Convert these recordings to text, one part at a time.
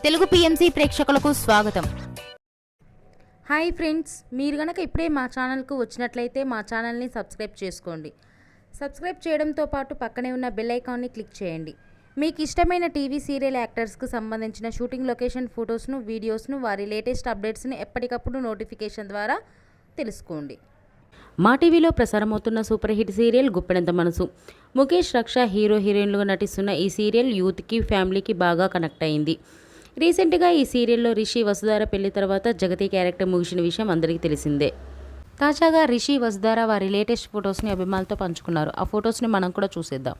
Telugu PMC ప్రేక్షకులకు స్వాగతం. Hi friends, మీరు గనక ఇప్పుడే మా ఛానల్కు వచ్చినట్లయితే మా ఛానల్ని సబ్స్క్రైబ్ చేసుకోండి. సబ్స్క్రైబ్ చేయడంతో పాటు పక్కనే ఉన్న బెల్ ఐకాన్ని క్లిక్ చేయండి. మీకు ఇష్టమైన టీవీ సీరియల్ యాక్టర్స్కు సంబంధించిన షూటింగ్ లొకేషన్ ఫొటోస్ను, వీడియోస్ను, వారి లేటెస్ట్ అప్డేట్స్ని ఎప్పటికప్పుడు నోటిఫికేషన్ ద్వారా తెలుసుకోండి. మా టీవీలో ప్రసారమవుతున్న సూపర్ హిట్ సీరియల్ గుప్పెడంత మనసు. ముఖేష్, రక్ష హీరో హీరోయిన్లుగా నటిస్తున్న ఈ సీరియల్ యూత్కి, ఫ్యామిలీకి బాగా కనెక్ట్ అయింది. రీసెంట్గా ఈ సీరియల్లో రిషి, వసుధార పెళ్లి తర్వాత జగతి క్యారెక్టర్ ముగిసిన విషయం అందరికీ తెలిసిందే. తాజాగా రిషి, వసుధార వారి లేటెస్ట్ ఫొటోస్ని అభిమానులతో పంచుకున్నారు. ఆ ఫొటోస్ని మనం కూడా చూసేద్దాం.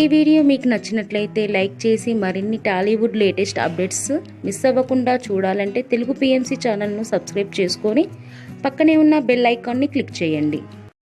ఈ వీడియో మీకు నచ్చినట్లయితే లైక్ చేసి మరిన్ని టాలీవుడ్ లేటెస్ట్ అప్డేట్స్ మిస్ అవ్వకుండా చూడాలంటే తెలుగు పిఎంసి ఛానల్ను సబ్స్క్రైబ్ చేసుకొని పక్కనే ఉన్న బెల్ ఐకాన్ని క్లిక్ చేయండి.